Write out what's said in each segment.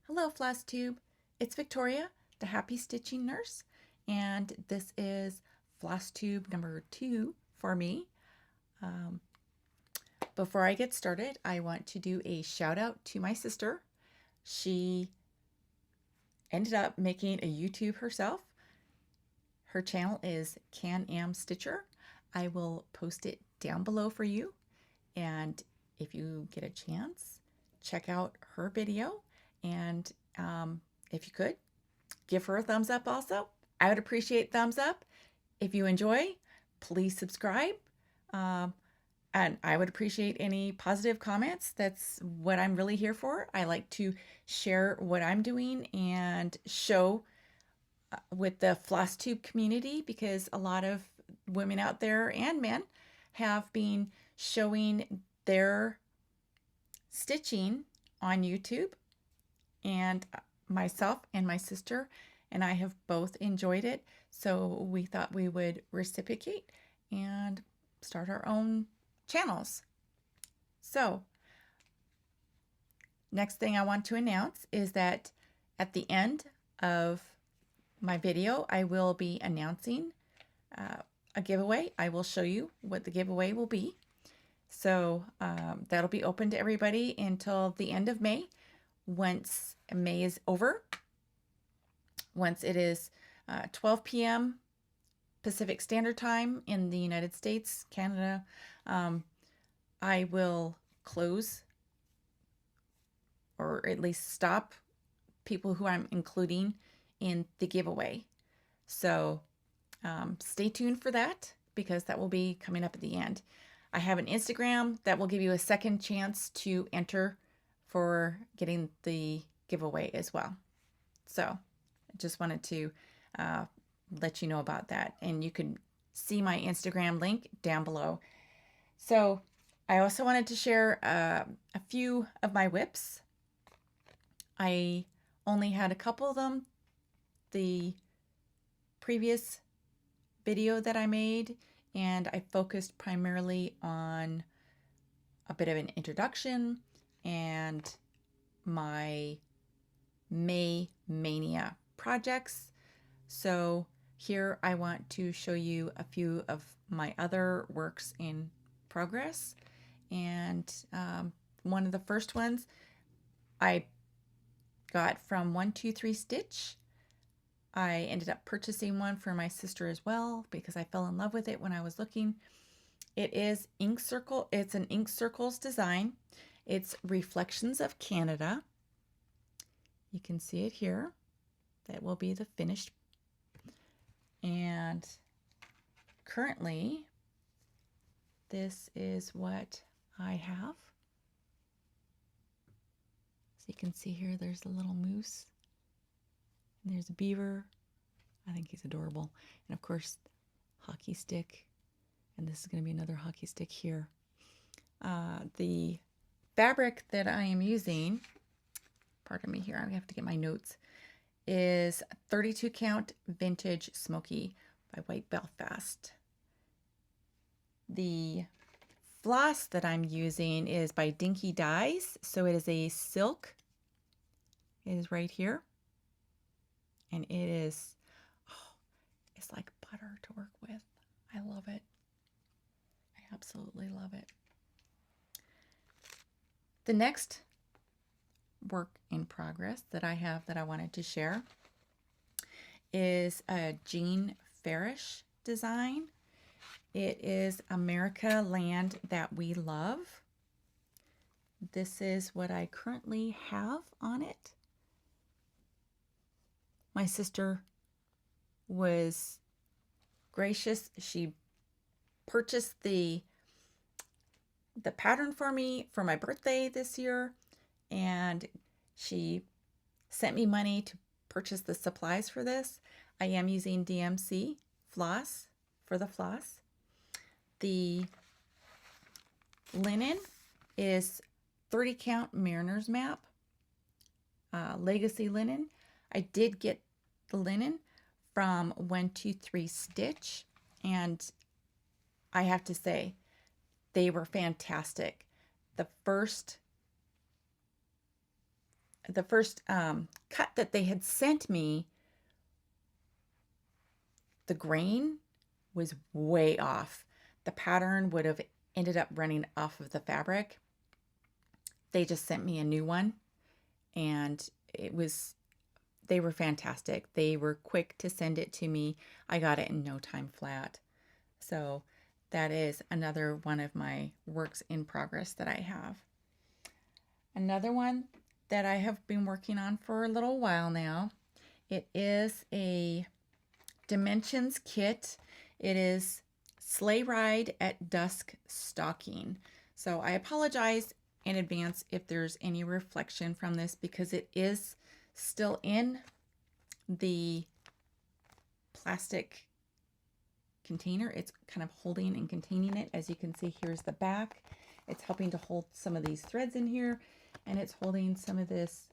Hello, Flosstube. It's Victoria, the Happy Stitching Nurse, and this is Flosstube number 2 for me. Um, Before I get started, I want to do a shout out to my sister. She ended up making a YouTube herself. Her channel is Can-Am Stitcher. I will post it down below for you, and if you get a chance, check out her video, and if you could, give her a thumbs up also. I would appreciate thumbs up. If you enjoy, please subscribe. Um, and I would appreciate any positive comments. That's what I'm really here for. I like to share what I'm doing and show with the Flosstube community, because a lot of women out there and men have been showing their stitching on YouTube, and myself and my sister and I have both enjoyed it, so we thought we would reciprocate and start our own channels. So, next thing I want to announce is that at the end of my video, I will be announcing a giveaway. I will show you what the giveaway will be. So that'll be open to everybody until the end of May. Once May is over, once it is 12 p.m. Pacific Standard Time in the United States, Canada, I will close, or at least stop, people who I'm including in the giveaway. So stay tuned for that, because that will be coming up at the end. I have an Instagram that will give you a second chance to enter for getting the giveaway as well. So I just wanted to let you know about that, and you can see my Instagram link down below. So I also wanted to share a few of my WIPs. I only had a couple of them the previous video that I made, and I focused primarily on a bit of an introduction and my May Mania projects. So here I want to show you a few of my other works in progress. And one of the first ones I got from 123 Stitch. I ended up purchasing one for my sister as well, because I fell in love with it when I was looking. It is ink circle. It's an ink circles design. It's Reflections of Canada. You can see it here. That will be the finished. And currently, this is what I have. So you can see here, there's a little moose. And there's a beaver. I think he's adorable. And of course, hockey stick. And this is going to be another hockey stick here. The fabric that I am using, pardon me here, I have to get my notes, is 32 count Vintage Smoky by White Belfast. The floss that I'm using is by Dinky Dyes. So it is a silk. It is right here. And it is, oh, it's like butter to work with. I love it. I absolutely love it. The next work in progress that I have that I wanted to share is a Jean Farish design. It is America Land That We Love. This is what I currently have on it. My sister was gracious. She purchased the pattern for me for my birthday this year, and she sent me money to purchase the supplies for this. I am using DMC floss for the floss. The linen is 30 count Mariner's Map, Legacy linen. I did get the linen from 123 Stitch, and I have to say, they were fantastic. The first cut that they had sent me, the grain was way off. The pattern would have ended up running off of the fabric. They just sent me a new one, and they were fantastic. They were quick to send it to me. I got it in no time flat. So that is another one of my works in progress that I have. Another one that I have been working on for a little while now. It is a dimensions kit. It is Sleigh Ride at Dusk stocking. So I apologize in advance if there's any reflection from this, because it is still in the plastic container. It's kind of holding and containing it. As you can see, here's the back. It's helping to hold some of these threads in here, and it's holding some of this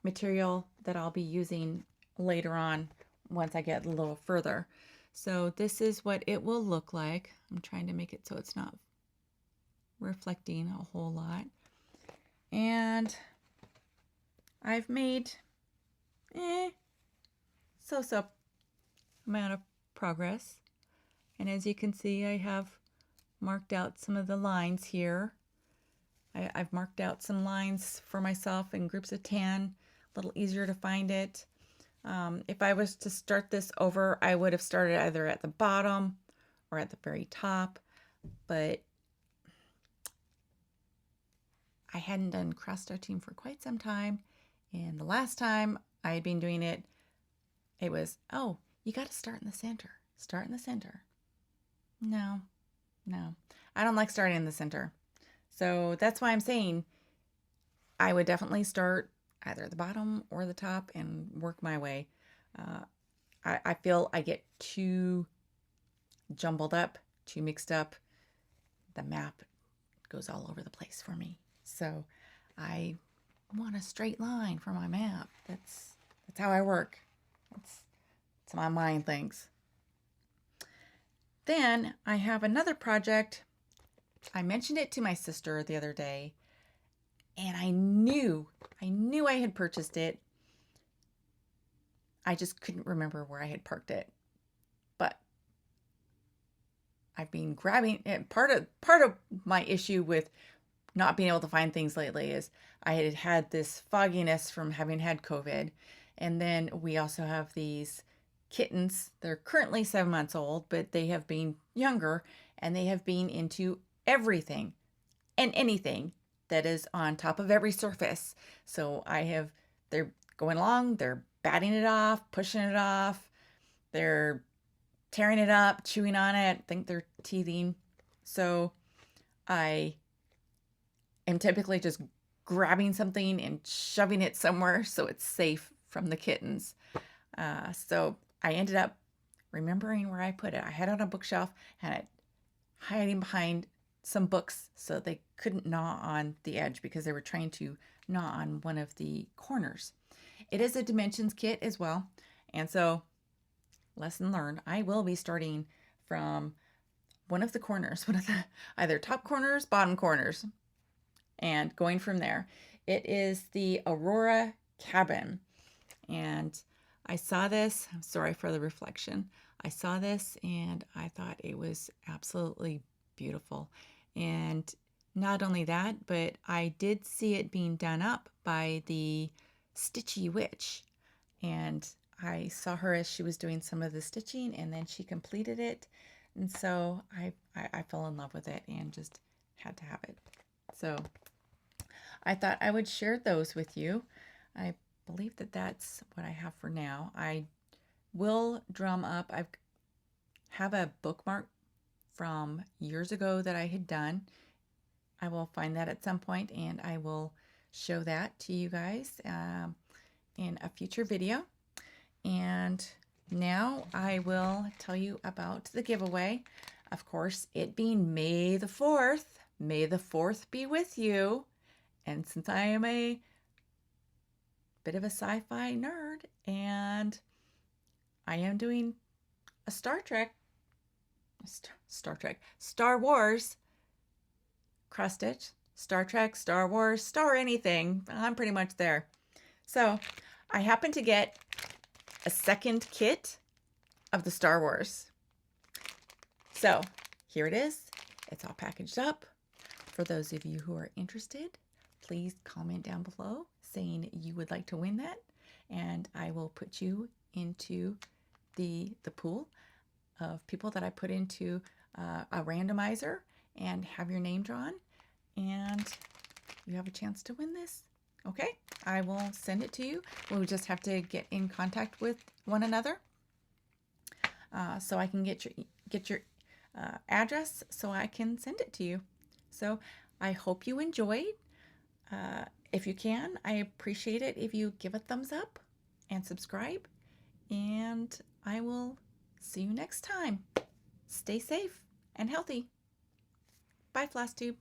material that I'll be using later on once I get a little further. So this is what it will look like. I'm trying to make it so it's not reflecting a whole lot. And I've made so amount of progress. And as you can see, I have marked out some of the lines here. I've marked out some lines for myself in groups of 10, a little easier to find it. If I was to start this over, I would have started either at the bottom or at the very top, but I hadn't done cross stitching for quite some time, and the last time I had been doing it, it was, oh, you got to start in the center. Start in the center. No, I don't like starting in the center. So that's why I'm saying I would definitely start either at the bottom or the top and work my way. I feel I get too jumbled up, too mixed up. The map goes all over the place for me. So I want a straight line for my map. That's how I work. That's my mind thinks. Then I have another project. I mentioned it to my sister the other day, and I knew I had purchased it. I just couldn't remember where I had parked it. But I've been grabbing it. Part of my issue with not being able to find things lately is I had had this fogginess from having had COVID. And then we also have these kittens. They're currently 7 months old, but they have been younger, and they have been into everything and anything that is on top of every surface. So they're going along, they're batting it off, pushing it off, they're tearing it up, chewing on it. I think they're teething. So I am typically just grabbing something and shoving it somewhere so it's safe from the kittens. So I ended up remembering where I put it. I had it on a bookshelf, had it hiding behind some books so they couldn't gnaw on the edge because they were trying to gnaw on one of the corners. It is a dimensions kit as well. And so, lesson learned, I will be starting from one of the corners, one of the either top corners, bottom corners, and going from there. It is the Aurora Cabin. And I saw this, I'm sorry for the reflection. I saw this and I thought it was absolutely beautiful. And not only that, but I did see it being done up by the Stitchy Witch. And I saw her as she was doing some of the stitching, and then she completed it. And so I fell in love with it and just had to have it. So I thought I would share those with you. I believe that that's what I have for now. I will drum up. I have a bookmark from years ago that I had done. I will find that at some point, and I will show that to you guys in a future video. And now I will tell you about the giveaway. Of course, it being May the 4th. May the 4th be with you. And since I am a bit of a sci-fi nerd and I am doing a Star Wars cross stitch. Star Trek, Star Wars, Star anything. I'm pretty much there. So I happened to get a second kit of the Star Wars. So here it is. It's all packaged up. For those of you who are interested, please comment down below saying you would like to win that, and I will put you into the pool of people that I put into a randomizer and have your name drawn, and you have a chance to win this. Okay, I will send it to you. We'll just have to get in contact with one another so I can get your address so I can send it to you. So I hope you enjoyed. If you can, I appreciate it if you give a thumbs up and subscribe, and I will see you next time. Stay safe and healthy. Bye, Flosstube.